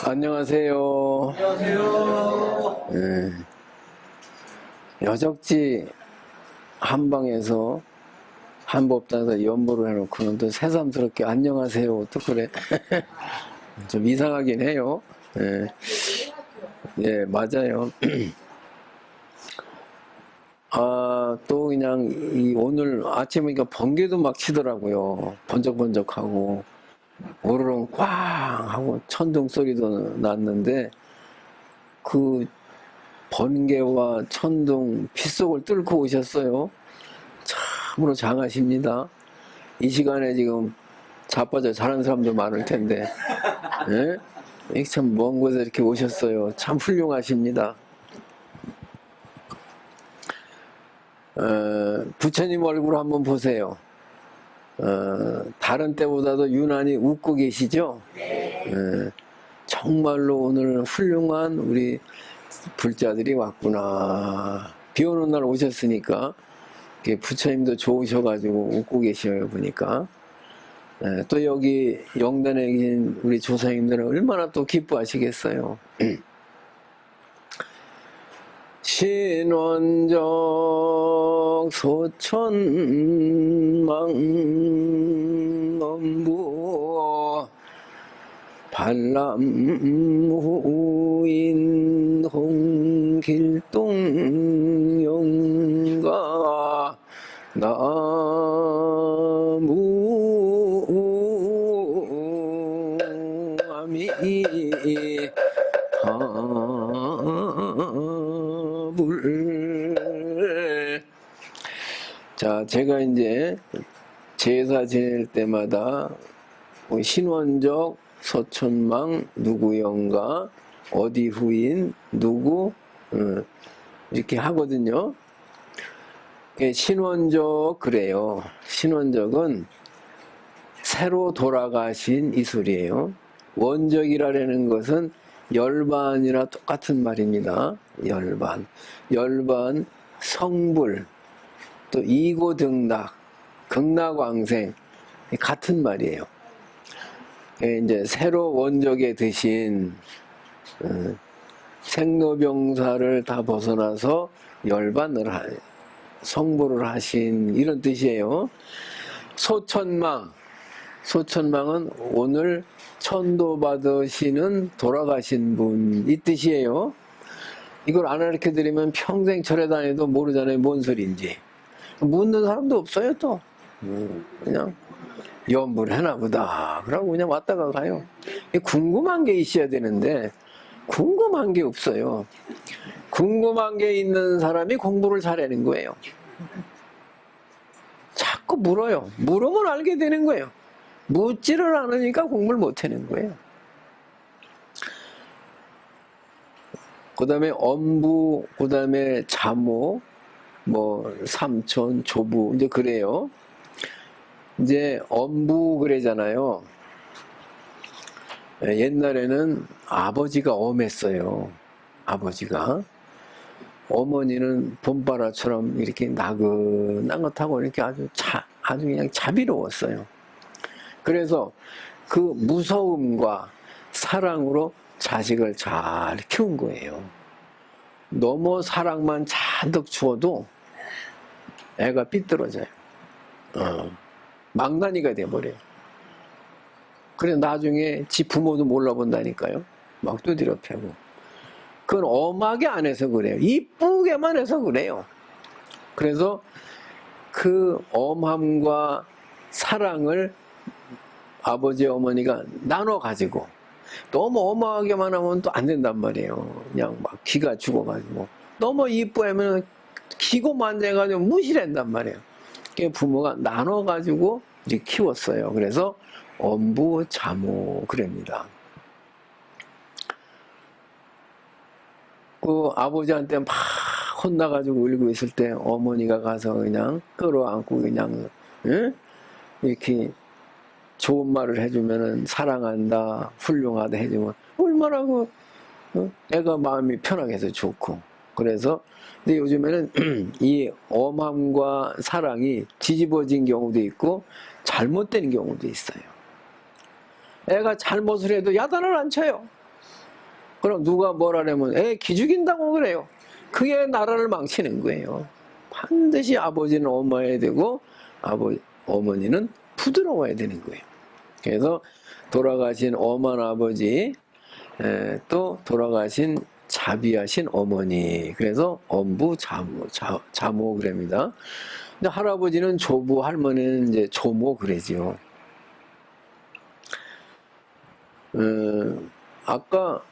안녕하세요. 안녕하세요. 여적지 한방에서 한법당에서 연보를 해놓고는 또 새삼스럽게 안녕하세요. 또 그래. 좀 이상하긴 해요. 예, 맞아요. 또 그냥 오늘 아침에 번개도 막 치더라고요. 번쩍번쩍하고 오르렁 꽝 하고 천둥 소리도 났는데 그 번개와 천둥 빗속을 뚫고 오셨어요. 참으로 장하십니다. 이 시간에 지금 자빠져 자는 사람도 많을 텐데, 예? 참 먼 곳에 이렇게 오셨어요. 참 훌륭하십니다. 부처님 얼굴 한번 보세요. 다른 때보다도 유난히 웃고 계시죠? 정말로 오늘 훌륭한 우리 불자들이 왔구나. 비 오는 날 오셨으니까 부처님도 좋으셔가지고 웃고 계셔요, 보니까. 또 여기 영단에 계신 우리 조사님들은 얼마나 또 기뻐하시겠어요. 신원적 소천망엄부 반람후인 홍길동영가 나무아미 하불. 자, 제가 이제 제사 지낼 때마다 신원적 서천망 누구영가 어디 후인 누구 이렇게 하거든요. 신원적 그래요. 신원적은 새로 돌아가신 이 소리예요. 원적이라는 것은 열반이나 똑같은 말입니다. 열반, 성불, 또 이고등락, 극락왕생 같은 말이에요. 이제 새로 원적에 드신 생로병사를 다 벗어나서 성불을 하신 이런 뜻이에요. 소천망은 오늘 천도 받으시는 돌아가신 분 이 뜻이에요. 이걸 안 가르쳐 드리면 평생 절에 다녀도 모르잖아요. 뭔 소리인지. 묻는 사람도 없어요. 또 그냥 연불 해나 보다 그러고 그냥 왔다가 가요. 궁금한 게 있어야 되는데 궁금한 게 없어요. 궁금한 게 있는 사람이 공부를 잘하는 거예요. 자꾸 물어요. 물으면 알게 되는 거예요. 묻지를 않으니까 공부를 못하는 거예요. 그 다음에 엄부, 그 다음에 자모, 삼촌, 조부, 이제 그래요. 이제 엄부 그래잖아요. 옛날에는 아버지가 엄했어요. 아버지가. 어머니는 봄바라처럼 이렇게 나긋나긋하고 이렇게 아주 그냥 자비로웠어요. 그래서 그 무서움과 사랑으로 자식을 잘 키운 거예요. 너무 사랑만 잔뜩 주어도 애가 삐뚤어져요. 망나니가 돼버려요. 그래 나중에 지 부모도 몰라본다니까요. 막 두드려 패고. 그건 엄하게 안 해서 그래요. 이쁘게만 해서 그래요. 그래서 그 엄함과 사랑을 아버지 어머니가 나눠 가지고 너무 엄하게만 하면 또 안 된단 말이에요. 그냥 막 기가 죽어가지고 너무 이쁘면 기고 만져가지고 무시한단 말이에요. 부모가 나눠 가지고 이렇게 키웠어요. 그래서 엄부 자모 그럽니다. 그 아버지한테 막 혼나가지고 울고 있을 때 어머니가 가서 그냥 끌어안고 그냥 이렇게 좋은 말을 해주면은 사랑한다, 훌륭하다 해주면 얼마나 애가 마음이 편하게 해서 좋고. 그래서 근데 요즘에는 이 엄함과 사랑이 뒤집어진 경우도 있고 잘못된 경우도 있어요. 애가 잘못을 해도 야단을 안 쳐요. 그럼 누가 뭐라냐면 애 기죽인다고 그래요. 그게 나라를 망치는 거예요. 반드시 아버지는 엄마야 되고 어머니는 부드러워야 되는 거예요. 그래서 돌아가신 엄한 아버지, 또 돌아가신 자비하신 어머니, 그래서 엄부 자모 그럽니다. 근데 할아버지는 조부, 할머니는 이제 조모 그러지요. 아까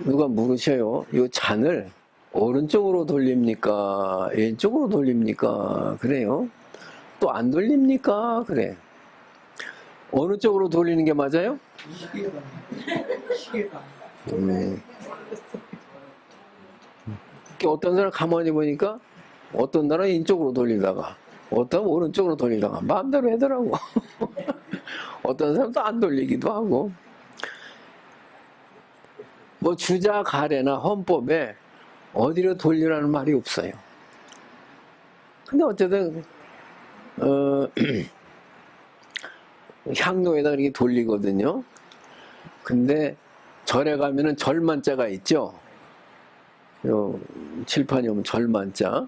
누가 물으셔요. 이 잔을 오른쪽으로 돌립니까? 왼쪽으로 돌립니까? 그래요. 또 안 돌립니까? 그래. 어느 쪽으로 돌리는 게 맞아요? 시계가. 어떤 사람 가만히 보니까 어떤 나라 왼쪽으로 돌리다가 어떤 오른쪽으로 돌리다가 마음대로 하더라고. 어떤 사람도 안 돌리기도 하고. 뭐 주자 가래나 헌법에 어디로 돌리라는 말이 없어요. 근데 어쨌든 향로에다 이렇게 돌리거든요. 근데 절에 가면은 절만자가 있죠. 요 칠판이 오면 절만자.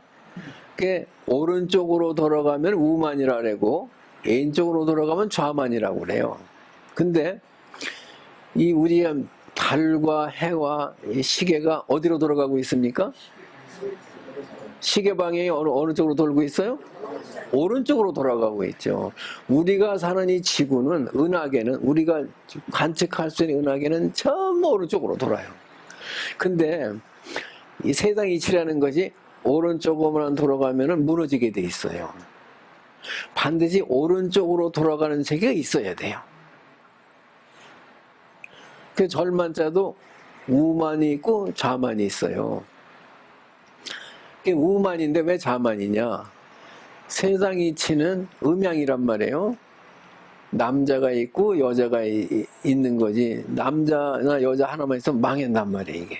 그게 오른쪽으로 돌아가면 우만이라 그러고 왼쪽으로 돌아가면 좌만이라고 그래요. 근데 이 우리 달과 해와 이 시계가 어디로 돌아가고 있습니까? 시계 방향이 어느 쪽으로 돌고 있어요? 오른쪽으로 돌아가고 있죠. 우리가 사는 이 지구는 은하계는 우리가 관측할 수 있는 은하계는 전부 오른쪽으로 돌아요. 근데 이 세상 이치라는 것이 오른쪽으로만 돌아가면 무너지게 돼 있어요. 반드시 오른쪽으로 돌아가는 세계가 있어야 돼요. 그 절만자도 우만이 있고 좌만이 있어요. 우만인데 왜 좌만이냐? 세상 이치는 음양이란 말이에요. 남자가 있고 여자가 있는 거지. 남자나 여자 하나만 있으면 망한단 말이에요, 이게.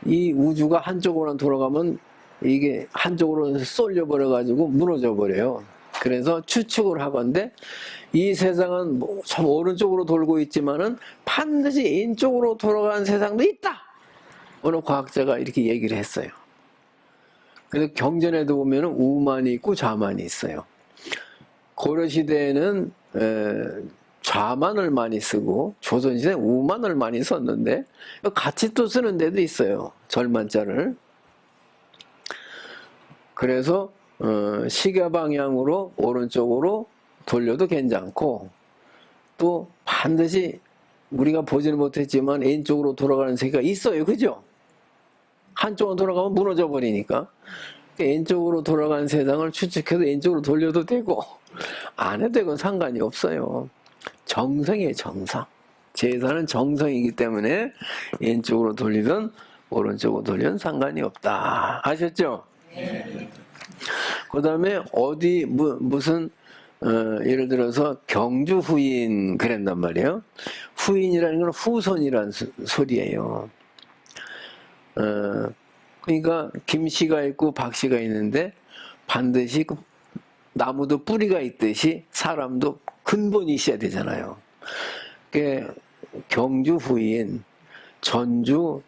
이 우주가 한쪽으로만 돌아가면 이게 한쪽으로 쏠려버려가지고 무너져 버려요. 그래서 추측을 하건대 이 세상은 참 오른쪽으로 돌고 있지만은 반드시 왼쪽으로 돌아가는 세상도 있다. 어느 과학자가 이렇게 얘기를 했어요. 그래서 경전에도 보면은 우만이 있고 좌만이 있어요. 고려시대에는 좌만을 많이 쓰고 조선시대는 우만을 많이 썼는데 같이 또 쓰는 데도 있어요. 절만자를. 그래서 시계 방향으로 오른쪽으로 돌려도 괜찮고 또 반드시 우리가 보지는 못했지만 왼쪽으로 돌아가는 세계가 있어요. 그죠? 한쪽으로 돌아가면 무너져 버리니까 왼쪽으로 돌아가는 세상을 추측해서 왼쪽으로 돌려도 되고 안 해도 되건 상관이 없어요. 정성이에요, 정성. 제사는 정성이기 때문에 왼쪽으로 돌리든 오른쪽으로 돌리든 상관이 없다. 아셨죠? 네. 그 다음에 어디 무슨 예를 들어서 경주 후인 그랬단 말이에요. 후인이라는 건 후손이라는 소리예요. 그러니까 김씨가 있고 박씨가 있는데 반드시 그 나무도 뿌리가 있듯이 사람도 근본이 있어야 되잖아요. 그러니까 경주 후인, 전주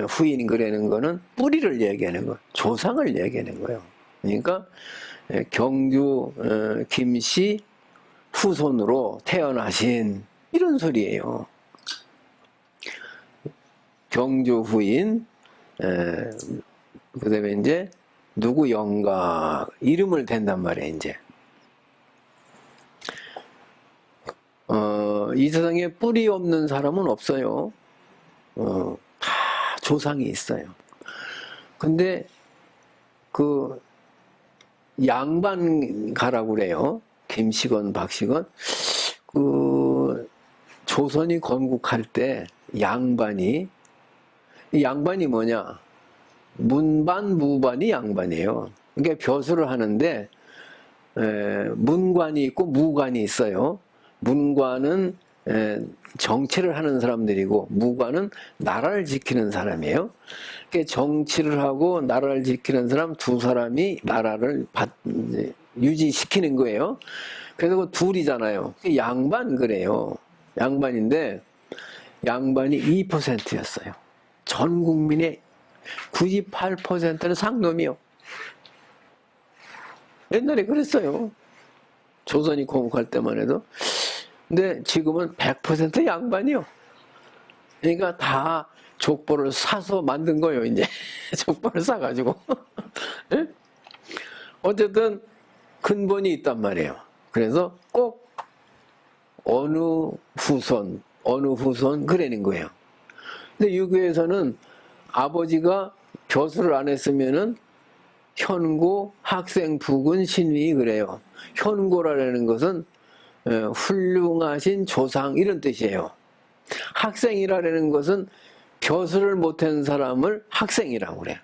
후인 그러는 거는 뿌리를 얘기하는 거, 조상을 얘기하는 거예요. 그러니까 경주 김씨 후손으로 태어나신 이런 소리예요. 경주 후인, 그 다음에 이제 누구 영가 이름을 댄단 말이에요. 이제 이 세상에 뿌리 없는 사람은 없어요. 다 조상이 있어요. 근데 그 양반가라고 그래요. 김씨건 박씨건 그 조선이 건국할 때 양반이 뭐냐? 문반 무반이 양반이에요. 그러니까 벼슬을 하는데 문관이 있고 무관이 있어요. 문관은 정치를 하는 사람들이고 무관은 나라를 지키는 사람이에요. 그러니까 정치를 하고 나라를 지키는 사람 두 사람이 나라를 유지시키는 거예요. 그래서 그 둘이잖아요. 양반 그래요. 양반인데 양반이 2%였어요. 전 국민의 98%는 상놈이요. 옛날에 그랬어요. 조선이 건국할 때만 해도. 근데 지금은 100% 양반이요. 그러니까 다 족보를 사서 만든 거예요, 이제. 족보를 사가지고. 네? 어쨌든 근본이 있단 말이에요. 그래서 꼭 어느 후손 그러는 거예요. 근데 유교에서는 아버지가 교수를 안 했으면은 현고, 학생, 부군, 신위 그래요. 현고라는 것은 훌륭하신 조상 이런 뜻이에요. 학생이라는 것은 교수를 못한 사람을 학생이라고 그래요.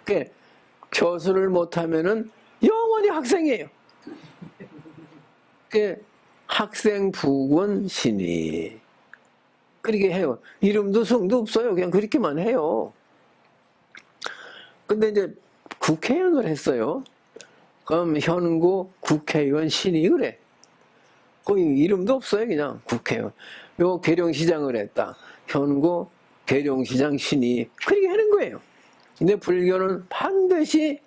그러니까 교수를 못하면은 영원히 학생이에요. 그러니까 학생, 부군, 신위 그렇게 해요. 이름도 성도 없어요. 그냥 그렇게만 해요. 근데 이제 국회의원을 했어요. 그럼 현고, 국회의원, 신이 그래. 거기 이름도 없어요. 그냥 국회의원. 요 계룡시장을 했다. 현고, 계룡시장, 신이 그렇게 하는 거예요. 근데 불교는 반드시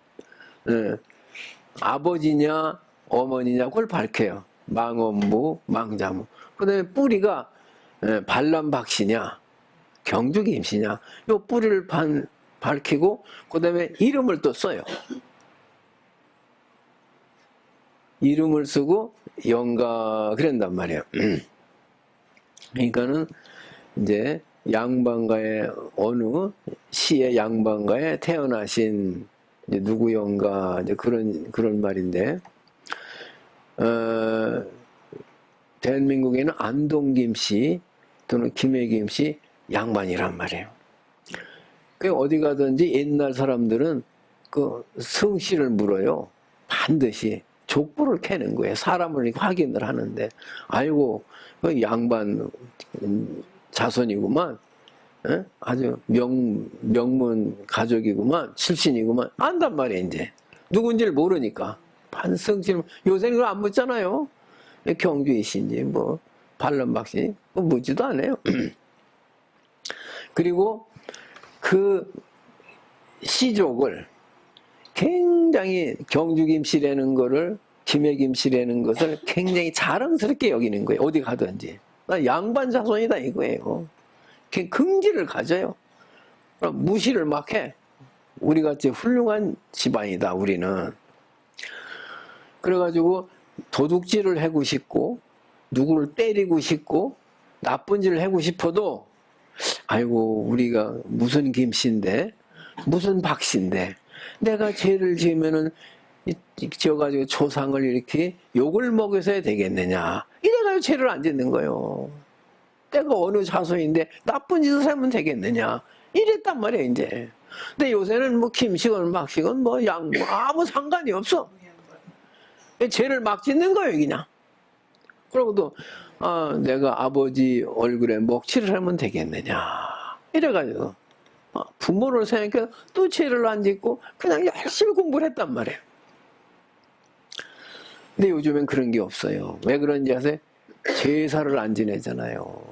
아버지냐 어머니냐 그걸 밝혀요. 망원부, 망자무. 그 다음에 뿌리가 반란박씨냐 경주김씨냐 요 뿌리를 밝히고 그 다음에 이름을 또 써요. 이름을 쓰고 영가 그런단 말이에요. 그러니까는 이제 양반가의 어느 시의 양반가에 태어나신 이제 누구 영가 이제 그런 말인데 대한민국에는 안동김씨 또는 김해김씨 양반이란 말이에요. 그 어디 가든지 옛날 사람들은 그 성씨를 물어요. 반드시 족보를 캐는 거예요. 사람을 확인을 하는데 아이고 그 양반 자손이구만. 아주 명문 가족이구만. 출신이구만. 안단 말이에요. 이제 누군지를 모르니까 반성실 요새는 그걸 안 묻잖아요. 경주이신지 뭐 반란박씨 뭐 묻지도 않아요. 그리고 그 시족을 굉장히 경주김씨라는 거를 김해김씨라는 것을 굉장히 자랑스럽게 여기는 거예요. 어디 가든지 나 양반 자손이다 이거예요. 긍지를 가져요. 그럼 무시를 막 해. 우리같이 훌륭한 집안이다 우리는. 그래가지고 도둑질을 하고 싶고 누구를 때리고 싶고 나쁜 짓을 하고 싶어도 아이고 우리가 무슨 김씨인데 무슨 박씨인데 내가 죄를 지으면은 지어가지고 조상을 이렇게 욕을 먹여서야 되겠느냐 이래가지고 죄를 안 짓는 거예요. 내가 어느 자손인데 나쁜 짓을 하면 되겠느냐 이랬단 말이에요 이제. 근데 요새는 뭐 김씨건 박씨건 뭐 양 아무 상관이 없어. 죄를 막 짓는 거예요 그냥. 그러고도 내가 아버지 얼굴에 먹칠을 하면 되겠느냐 이래가지고 부모를 생각해 또 죄를 안 짓고 그냥 열심히 공부를 했단 말이에요. 근데 요즘엔 그런 게 없어요. 왜 그런지 아세요? 제사를 안 지내잖아요.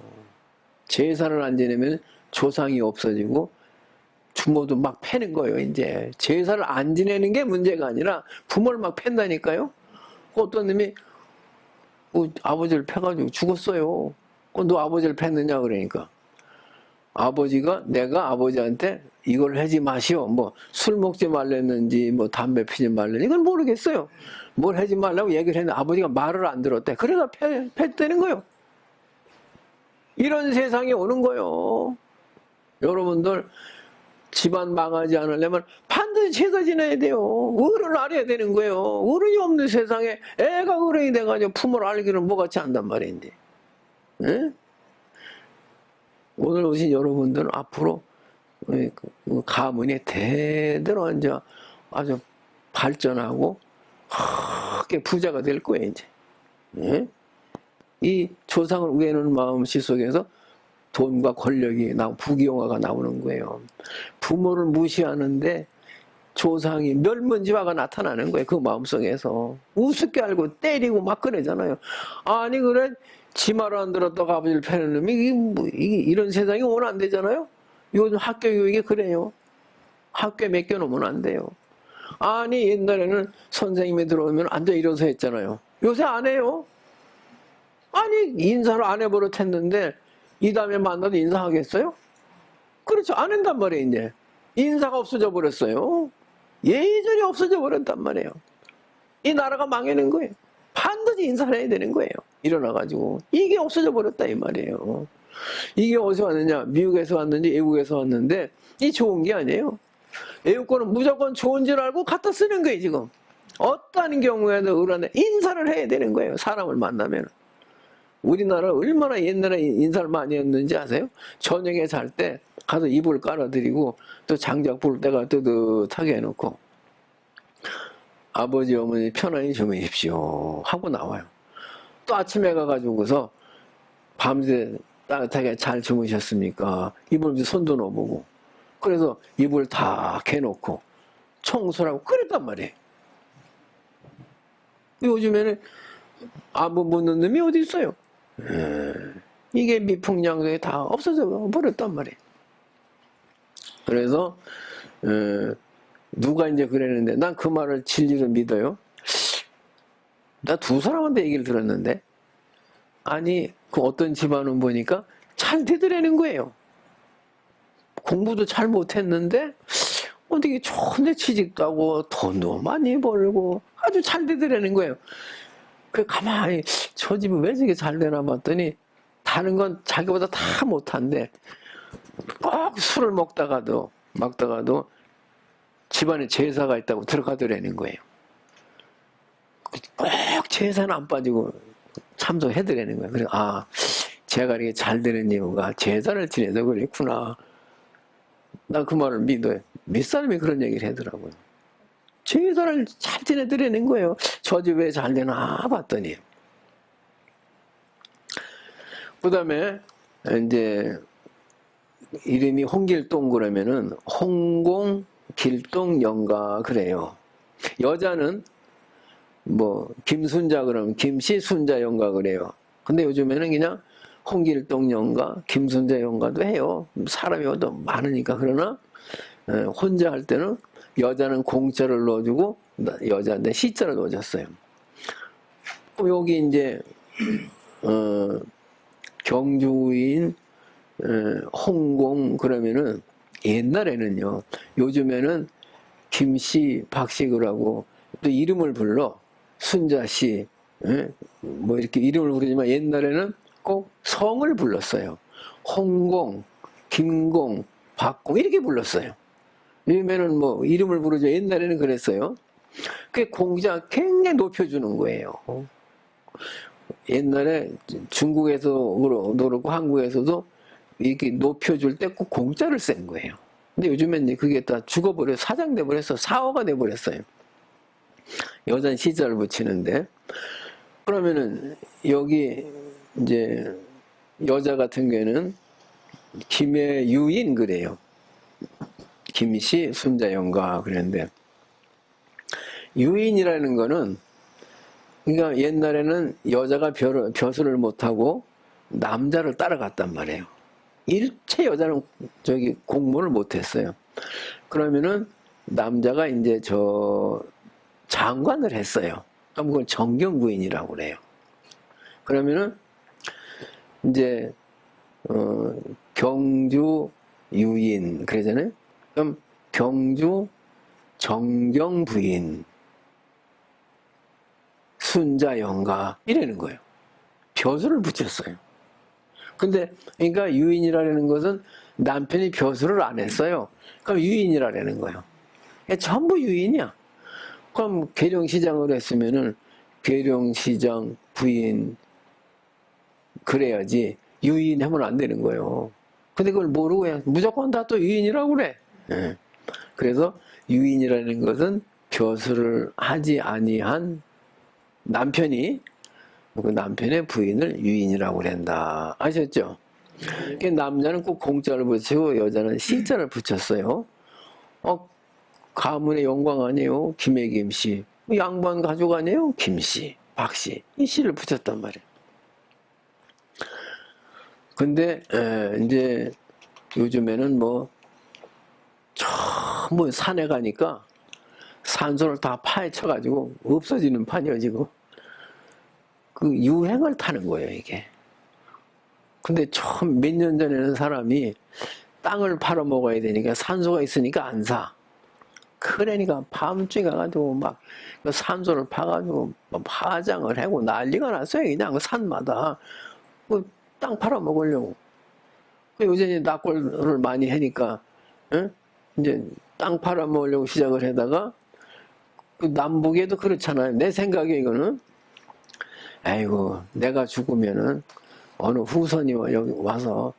제사를 안 지내면 조상이 없어지고 부모도 막 패는 거예요. 이제 제사를 안 지내는 게 문제가 아니라 부모를 막 팬다니까요. 어떤 놈이 아버지를 패가지고 죽었어요. 너 아버지를 팼느냐 그러니까 아버지가 내가 아버지한테 이걸 하지 마시오. 뭐 술 먹지 말랬는지 뭐 담배 피지 말랬는지 이건 모르겠어요. 뭘 하지 말라고 얘기를 했는데 아버지가 말을 안 들었대. 그래서 팼다는 거예요. 이런 세상이 오는 거예요. 여러분들 집안 망하지 않으려면 반드시 제사 지내야 돼요. 어른을 알아야 되는 거예요. 어른이 없는 세상에 애가 어른이 돼가지고 부모를 알기는 뭐같이 안단 말인데. 네? 오늘 오신 여러분들은 앞으로 가문이 대대로 이제 아주 발전하고 크게 부자가 될 거예요 이제. 네? 이 조상을 우애하는 마음씨 속에서 돈과 권력이 부귀영화가 나오는 거예요. 부모를 무시하는데 조상이 멸문지화가 나타나는 거예요. 그 마음속에서 우습게 알고 때리고 막 그러잖아요. 아니 그래 지 말 안 들었다가 아버지를 패는 놈이 이런 세상이 오면 안 되잖아요. 요즘 학교 교육이 그래요. 학교에 맡겨놓으면 안 돼요. 아니 옛날에는 선생님이 들어오면 앉아 일어서 했잖아요. 요새 안 해요. 아니 인사를 안 해버릇 했는데 이 다음에 만나도 인사하겠어요? 그렇죠. 안 한단 말이에요. 이제 인사가 없어져 버렸어요. 예전이 없어져 버렸단 말이에요. 이 나라가 망하는 거예요. 반드시 인사를 해야 되는 거예요. 일어나가지고 이게 없어져 버렸다 이 말이에요. 이게 어디서 왔느냐? 미국에서 왔는지 외국에서 왔는데 이 좋은 게 아니에요. 외국 거는 무조건 좋은 줄 알고 갖다 쓰는 거예요 지금. 어떠한 경우에도 어른한테 인사를 해야 되는 거예요. 사람을 만나면. 우리나라 얼마나 옛날에 인사를 많이 했는지 아세요? 저녁에 잘 때 가서 이불 깔아드리고 또 장작 볼 때가 뜨뜻하게 해놓고 아버지 어머니 편안히 주무십시오 하고 나와요. 또 아침에 가가지고서 밤새 따뜻하게 잘 주무셨습니까? 이불 손도 넣어보고 그래서 이불 다 개놓고 청소를 하고 그랬단 말이에요. 요즘에는 아무 묻는 놈이 어디 있어요? 이게 미풍양속이 다 없어져 버렸단 말이에요. 그래서 누가 이제 그랬는데 난 그 말을 진리로 믿어요. 나 두 사람한테 얘기를 들었는데 아니 그 어떤 집안은 보니까 잘 되더라는 거예요. 공부도 잘 못했는데 어떻게 좋은데 취직도 하고 돈도 많이 벌고 아주 잘 되더라는 거예요. 그 가만히 저 집은 왜 저게 잘 되나 봤더니 다른 건 자기보다 다 못한데 꼭 술을 먹다가도 집안에 제사가 있다고 들어가더라는 거예요. 꼭 제사는 안 빠지고 참석해더라는 거예요. 그래서 아 제가 이렇게 잘 되는 이유가 제사를 지내서 그랬구나. 나 그 말을 믿어요. 몇 사람이 그런 얘기를 하더라고요. 제사를 잘 지내더라는 거예요. 저 집 왜 잘 되나 봤더니. 그 다음에 이제 이름이 홍길동 그러면은 홍공 길동 영가 그래요. 여자는 뭐 김순자 그러면 김씨 순자 영가 그래요. 근데 요즘에는 그냥 홍길동 영가, 김순자 영가도 해요. 사람이 더 많으니까. 그러나 혼자 할 때는 여자는 공자를 넣어주고 여자한테 시자를 넣어줬어요. 여기 이제 경주인 홍공 그러면은 옛날에는요. 요즘에는 김씨, 박씨를 하고 또 이름을 불러 순자씨 뭐 이렇게 이름을 부르지만 옛날에는 꼭 성을 불렀어요. 홍공, 김공, 박공 이렇게 불렀어요. 요즘에는 뭐 이름을 부르죠. 옛날에는 그랬어요. 그 공자 굉장히 높여주는 거예요. 옛날에 중국에서도 그렇고 한국에서도 이렇게 높여줄 때 꼭 공자를 쓴 거예요. 근데 요즘엔 그게 다 죽어버려 사장돼 버렸어. 사어가 돼 버렸어요. 여자는 시자를 붙이는데 그러면은 여기 이제 여자 같은 경우에는 김해유인 그래요. 김씨 순자영가 그랬는데 유인이라는 거는 그러니까 옛날에는 여자가 벼슬을 못하고 남자를 따라갔단 말이에요. 일체 여자는 저기 공부를 못했어요. 그러면은 남자가 이제 저 장관을 했어요. 그럼 그걸 정경부인이라고 그래요. 그러면은 이제 경주 유인 그러잖아요. 그럼 경주 정경부인 순자영가 이라는 거예요. 벼슬을 붙였어요. 근데 그러니까 유인이라는 것은 남편이 벼슬을 안 했어요. 그럼 유인이라는 거예요. 전부 유인이야. 그럼 계룡시장을 했으면은 계룡시장 부인 그래야지 유인하면 안 되는 거예요. 근데 그걸 모르고 해. 무조건 다 또 유인이라고 그래. 예. 그래서 유인이라는 것은 벼슬을 하지 아니한 남편이 그 남편의 부인을 유인이라고 그런다. 아셨죠? 남자는 꼭 공자를 붙이고 여자는 시자를 붙였어요. 가문의 영광 아니에요? 김해 김씨. 양반 가족 아니에요? 김씨, 박씨. 이 씨를 붙였단 말이에요. 근데 이제 요즘에는 뭐 전부 산에 가니까 산소를 다 파헤쳐가지고 없어지는 판이요 지금. 그 유행을 타는 거예요 이게. 근데 처음 몇 년 전에는 사람이 땅을 팔아먹어야 되니까 산소가 있으니까 안 사. 그러니까 밤중에 가가지고 막 그 산소를 파가지고 막 파장을 하고 난리가 났어요 그냥 그 산마다. 그 땅 팔아먹으려고. 그 요새 이제 낙골을 많이 하니까, 응? 이제 땅 팔아먹으려고 시작을 하다가, 그 남북에도 그렇잖아요. 내 생각에 이거는, 아이고, 내가 죽으면은 어느 후손이 여기 와서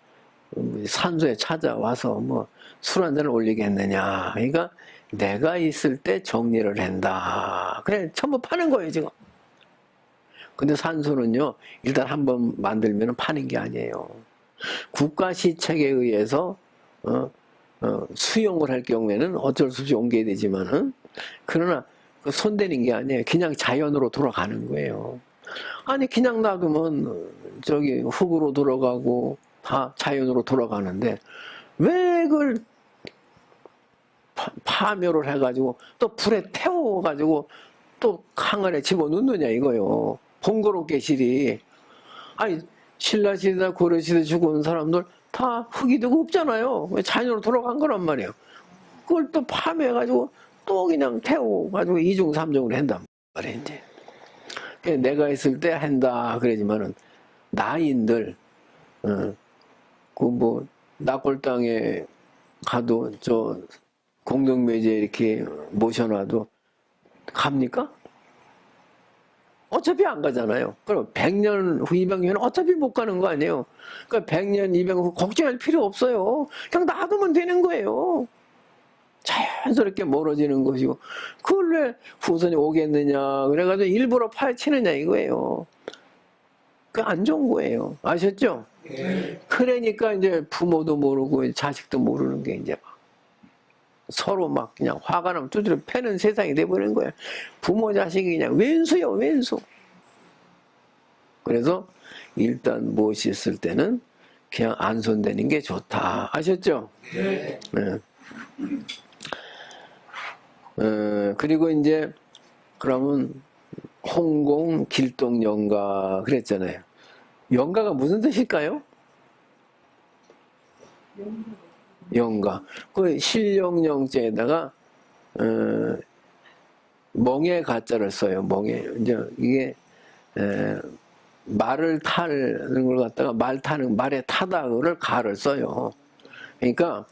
산소에 찾아와서 뭐 술 한 잔을 올리겠느냐. 그러니까 내가 있을 때 정리를 한다. 그래, 전부 파는 거예요, 지금. 근데 산소는요, 일단 한번 만들면 파는 게 아니에요. 국가 시책에 의해서 수용을 할 경우에는 어쩔 수 없이 옮겨야 되지만은, 그러나 그 손대는 게 아니에요. 그냥 자연으로 돌아가는 거예요. 아니 그냥 놔두면 저기 흙으로 돌아가고 다 자연으로 돌아가는데 왜 그걸 파묘를 해가지고 또 불에 태워가지고 또 강안에 집어넣느냐 이거요. 번거롭게 실이. 아니 신라시대 고려시대 죽은 사람들 다 흙이 되고 없잖아요. 왜 자연으로 돌아간 거란 말이에요. 그걸 또 파묘해가지고 또 그냥 태워가지고 이중 삼중을 한단 말이에요 이제. 내가 있을 때 한다 그러지만은 나인들 그 뭐 낙골 땅에 가도 저 공동묘지에 이렇게 모셔놔도 갑니까? 어차피 안 가잖아요. 그럼 100년 후, 200년 어차피 못 가는 거 아니에요. 그러니까 100년, 200년 후 걱정할 필요 없어요. 그냥 놔두면 되는 거예요. 자연스럽게 멀어지는 것이고 그걸 왜 후손이 오겠느냐 그래가지고 일부러 파헤치느냐 이거예요. 그 안 좋은 거예요. 아셨죠? 예. 그러니까 이제 부모도 모르고 자식도 모르는 게 이제 막 서로 막 그냥 화가 나면 두드려 패는 세상이 돼버리는 거예요. 부모 자식이 그냥 왼수요 왼수. 그래서 일단 무엇이 있을 때는 그냥 안 손대는 게 좋다. 아셨죠? 예. 네. 그리고 이제 그러면 홍공 길동 영가 그랬잖아요. 영가가 무슨 뜻일까요? 영가. 그 실령영자에다가 멍에 가자를 써요. 멍에. 이제 이게 말을 타는 걸 갖다가 말 타는 말에 타다를 가를 써요. 그러니까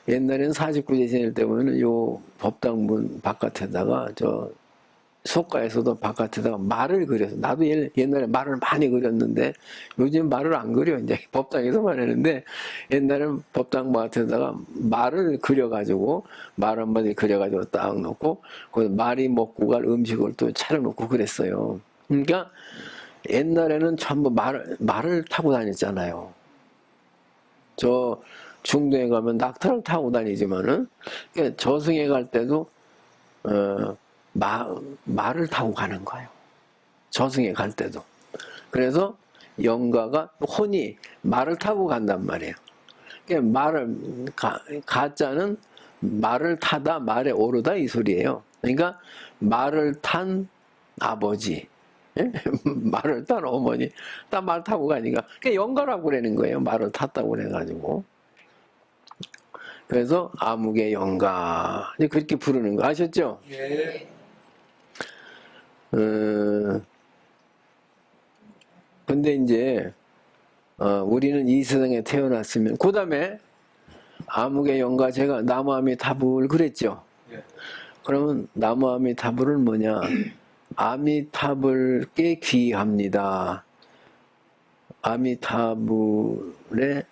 옛날에는 49제 지낼 때 보면 요 법당문 바깥에다가 저 속가에서도 바깥에다가 말을 그려서 나도 옛날에 말을 많이 그렸는데 요즘 말을 안 그려 이제 법당에서만 하는데 옛날에는 법당 바깥에다가 말을 그려가지고 말 한마디 그려가지고 딱 놓고 그 말이 먹고 갈 음식을 또 차려놓고 그랬어요. 그러니까 옛날에는 전부 말을 타고 다녔잖아요. 저 중도에 가면 낙타를 타고 다니지만은 저승에 갈 때도 말을 타고 가는 거예요. 저승에 갈 때도. 그래서 영가가 혼이 말을 타고 간단 말이에요. 가짜는 말을 타다 말에 오르다 이 소리예요. 그러니까 말을 탄 아버지, 말을 탄 어머니, 다 말 타고 가니까 그게 영가라고 그러는 거예요. 말을 탔다고 그래가지고. 그래서 아무개 영가 그렇게 부르는 거 아셨죠? 예. 근데 이제 우리는 이 세상에 태어났으면 그 다음에 아무개 영가 제가 나무아미타불 그랬죠. 예. 그러면 나무아미타불은 뭐냐? 아미타불께 귀합니다. 아미타불에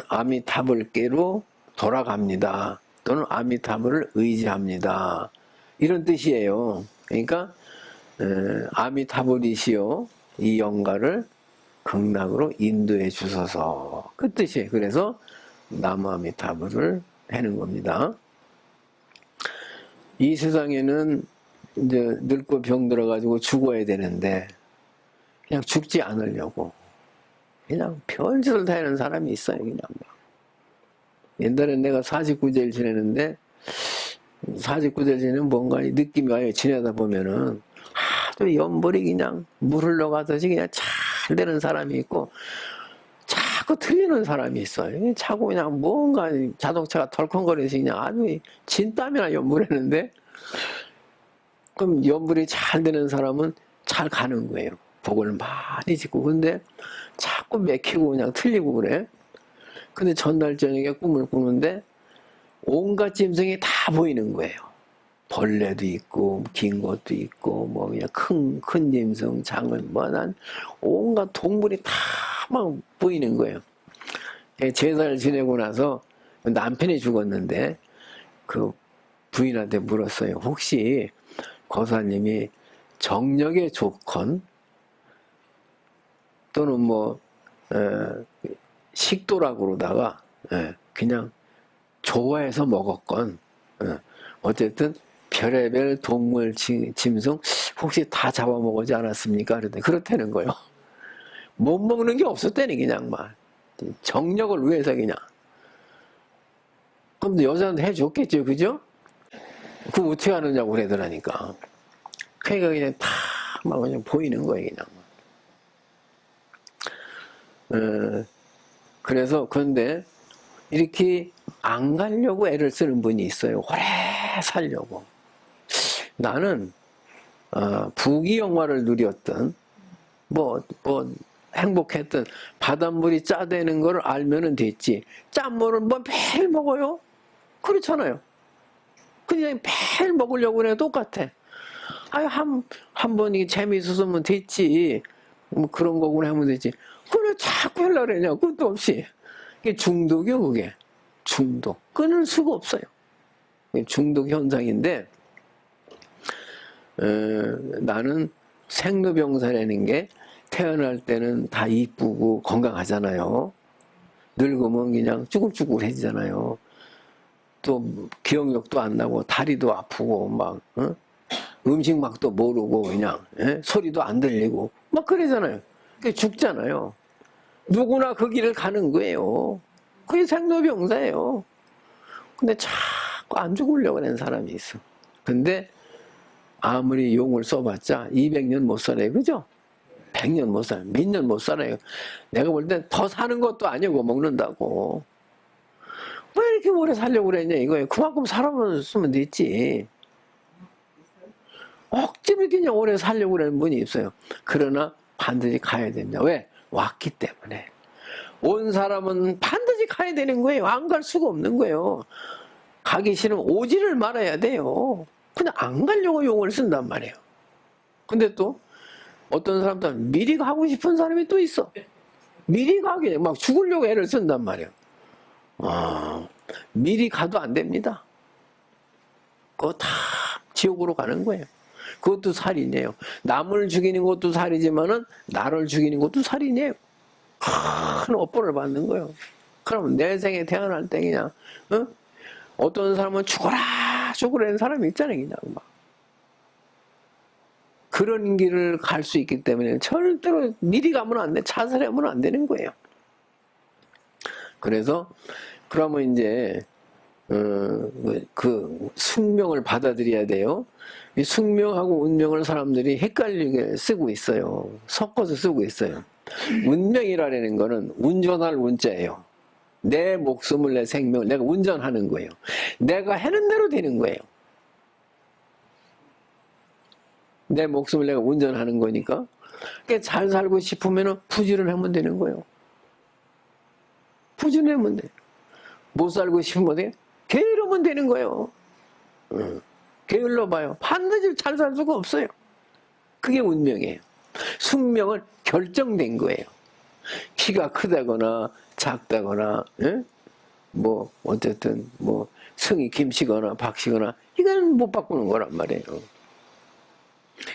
아미타불께로 돌아갑니다. 또는 아미타불을 의지합니다. 이런 뜻이에요. 그러니까 아미타불이시여 이 영가를 극락으로 인도해 주소서 그 뜻이에요. 그래서 나무아미타불을 하는 겁니다. 이 세상에는 이제 늙고 병들어가지고 죽어야 되는데 그냥 죽지 않으려고 그냥 별짓을 다 하는 사람이 있어요. 그냥 옛날엔 내가 49제를 지내는데 49제를 지내면 뭔가 느낌이 와요. 지내다 보면은 하도 연불이 그냥 물 흘러가듯이 그냥 잘 되는 사람이 있고 자꾸 틀리는 사람이 있어요. 자꾸 그냥 뭔가 자동차가 덜컹거리듯이 그냥 아주 진땀이나 연불했는데, 그럼 연불이 잘 되는 사람은 잘 가는 거예요. 복을 많이 짓고. 근데 자꾸 맥히고 그냥 틀리고 그래. 근데 전날 저녁에 꿈을 꾸는데 온갖 짐승이 다 보이는 거예요. 벌레도 있고 긴 것도 있고 뭐 그냥 큰 짐승, 작은 뭐 난 온갖 동물이 다 막 보이는 거예요. 제사를 지내고 나서 남편이 죽었는데 그 부인한테 물었어요. 혹시 고사님이 정력에 좋건 또는 뭐 식도라고 그러다가 그냥 좋아해서 먹었건 어쨌든 별의별 동물, 짐승 혹시 다 잡아먹지 않았습니까? 그랬더니 그렇다는 거예요. 못 먹는 게 없었다니 그냥 막 정력을 위해서 그냥. 그럼 여자한테 해줬겠죠, 그죠? 그거 어떻게 하느냐고 그러더라니까. 그러니까 그냥 다 막 그냥 보이는 거예요, 그냥. 그래서 그런데 이렇게 안 가려고 애를 쓰는 분이 있어요. 오래 살려고. 나는 부귀영화를 누렸던 뭐 행복했던 바닷물이 짜대는 걸 알면은 됐지. 짠물은 뭐 매일 먹어요? 그렇잖아요. 그냥 매일 먹으려고 그래 똑같아. 아유 한 번이 재미있었으면 됐지. 뭐 그런 거구나 하면 되지. 그래 자꾸 하려고 그러냐. 그것도 없이. 이게 중독이요, 그게. 중독. 끊을 수가 없어요. 중독 현상인데, 나는 생로병사라는 게 태어날 때는 다 이쁘고 건강하잖아요. 늙으면 그냥 쭈글쭈글해지잖아요. 또 기억력도 안 나고 다리도 아프고 막 음식 맛도 모르고 그냥 소리도 안 들리고 막 그러잖아요. 그게 죽잖아요. 누구나 그 길을 가는 거예요. 그게 생로병사예요. 근데 자꾸 안 죽으려고 하는 사람이 있어. 근데 아무리 용을 써봤자 200년 못 살아요. 그죠? 100년 못 살아요. 몇 년 못 살아요. 내가 볼 땐 더 사는 것도 아니고 먹는다고. 왜 이렇게 오래 살려고 그랬냐 이거예요. 그만큼 살아보면 됐지. 억지로 그냥 오래 살려고 그러는 분이 있어요. 그러나 반드시 가야 됩니다. 왜? 왔기 때문에. 온 사람은 반드시 가야 되는 거예요. 안 갈 수가 없는 거예요. 가기 싫으면 오지를 말아야 돼요. 그냥 안 가려고 용을 쓴단 말이에요. 근데 또 어떤 사람들은 미리 가고 싶은 사람이 또 있어. 미리 가게 막 죽으려고 애를 쓴단 말이에요. 미리 가도 안 됩니다. 그거 다 지옥으로 가는 거예요. 그것도 살인이에요. 남을 죽이는 것도 살이지만은 나를 죽이는 것도 살인이에요. 큰 업보를 받는 거예요. 그럼 내 생에 태어날 때 그냥 어떤 사람은 죽어라 죽으라는 사람이 있잖아요. 그냥 막 그런 길을 갈 수 있기 때문에 절대로 미리 가면 안 돼. 자살하면 안 되는 거예요. 그래서 그러면 이제 그 숙명을 받아들여야 돼요. 이 숙명하고 운명을 사람들이 헷갈리게 쓰고 있어요. 섞어서 쓰고 있어요. 운명이라는 거는 운전할 운자예요. 내 목숨을 내 생명을 내가 운전하는 거예요. 내가 하는 대로 되는 거예요. 내 목숨을 내가 운전하는 거니까. 그러니까 잘 살고 싶으면 부지런하면 되는 거예요. 부지런하면 돼. 못 살고 싶으면 어떻게? 게으르면 되는 거예요. 게을러 봐요. 반드시 잘 살 수가 없어요. 그게 운명이에요. 숙명은 결정된 거예요. 키가 크다거나 작다거나 뭐 어쨌든 뭐 성이 김씨거나 박씨거나 이건 못 바꾸는 거란 말이에요.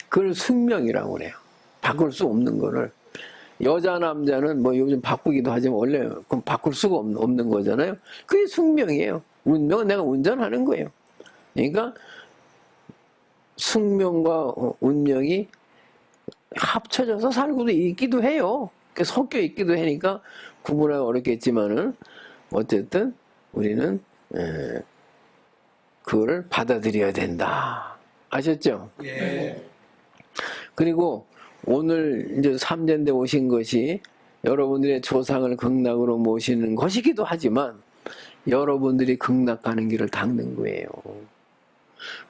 그걸 숙명이라고 그래요. 바꿀 수 없는 거를. 여자 남자는 뭐 요즘 바꾸기도 하지만 원래 그럼 바꿀 수가 없는 거잖아요. 그게 숙명이에요. 운명은 내가 운전하는 거예요. 그러니까 숙명과 운명이 합쳐져서 살고도 있기도 해요. 섞여 있기도 하니까 구분하기 어렵겠지만은 어쨌든 우리는 그걸 받아들여야 된다. 아셨죠? 예. 그리고 오늘 이제 삼재인데 오신 것이 여러분들의 조상을 극락으로 모시는 것이기도 하지만 여러분들이 극락 가는 길을 닦는 거예요.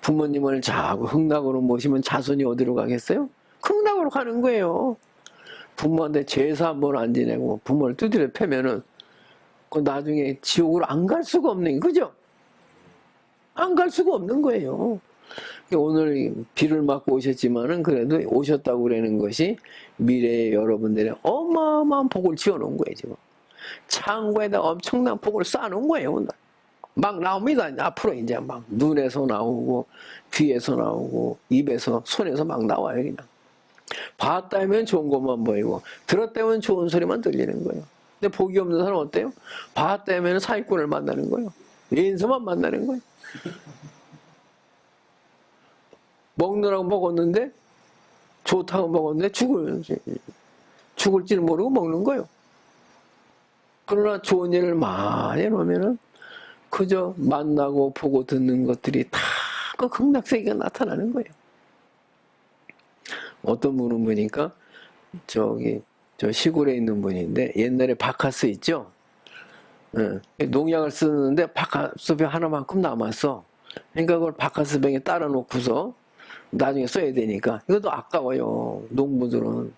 부모님을 자꾸 극락으로 모시면 자손이 어디로 가겠어요? 극락으로 가는 거예요. 부모한테 제사 한 번 안 지내고 부모를 두드려 패면은 그 나중에 지옥으로 안 갈 수가 없는, 그죠? 안 갈 수가 없는 거예요. 오늘 비를 맞고 오셨지만은 그래도 오셨다고 그러는 것이 미래에 여러분들의 어마어마한 복을 지어놓은 거예요, 지금. 창고에다 엄청난 복을 쌓아놓은 거예요, 오늘. 막 나옵니다. 앞으로 이제 막 눈에서 나오고, 귀에서 나오고, 입에서, 손에서 막 나와요, 그냥. 봤다면 좋은 것만 보이고, 들었다면 좋은 소리만 들리는 거예요. 근데 복이 없는 사람은 어때요? 봤다면 사기꾼을 만나는 거예요. 인수만 만나는 거예요. 먹느라고 먹었는데 좋다고 먹었는데 죽을지는 모르고 먹는 거예요. 그러나 좋은 일을 많이 해놓으면은 그저 만나고 보고 듣는 것들이 다 그 극락세계가 나타나는 거예요. 어떤 분은 보니까 저 시골에 있는 분인데 옛날에 바카스 있죠? 농약을 쓰는데 바카스병 하나만큼 남았어. 그러니까 그걸 바카스병에 따라 놓고서 나중에 써야 되니까 이것도 아까워요. 농부들은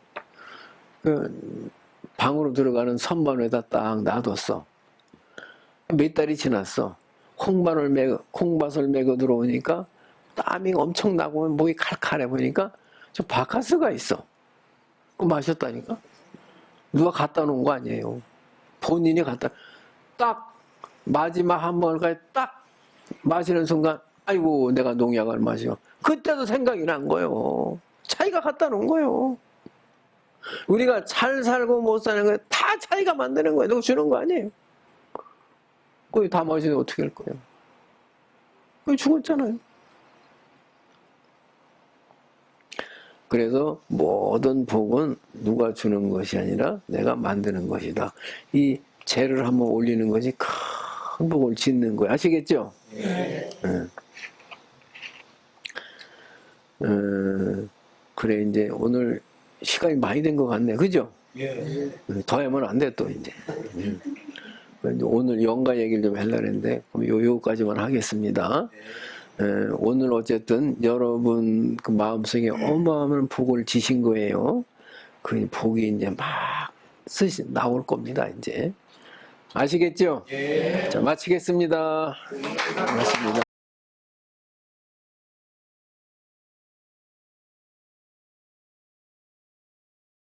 그 방으로 들어가는 선반에다 딱 놔뒀어. 몇 달이 지났어. 콩밭을 메고 들어오니까 땀이 엄청 나고 목이 칼칼해 보니까 저 바카스가 있어. 그거 마셨다니까. 누가 갖다 놓은 거 아니에요. 본인이 딱 마지막 한 번까지 딱 마시는 순간 아이고 내가 농약을 마셔. 그때도 생각이 난 거예요. 자기가 갖다 놓은 거예요. 우리가 잘 살고 못 사는 거 다 자기가 만드는 거예요. 누가 주는 거 아니에요. 그거 다 마시면 어떻게 할 거예요? 그거 죽었잖아요. 그래서 모든 복은 누가 주는 것이 아니라 내가 만드는 것이다. 이 재를 한번 올리는 것이 큰 복을 짓는 거예요. 아시겠죠? 예. 그래 이제 오늘 시간이 많이 된 것 같네. 그죠? 예. 더 하면 안 돼 또 이제. 오늘 영가 얘기를 좀 하려고 했는데 그럼 요거까지만 하겠습니다. 오늘 어쨌든 여러분 그 마음속에 어마어마한 복을 지신 거예요. 그 복이 이제 막 나올 겁니다. 이제 아시겠죠? 예. 자 마치겠습니다. 고맙습니다.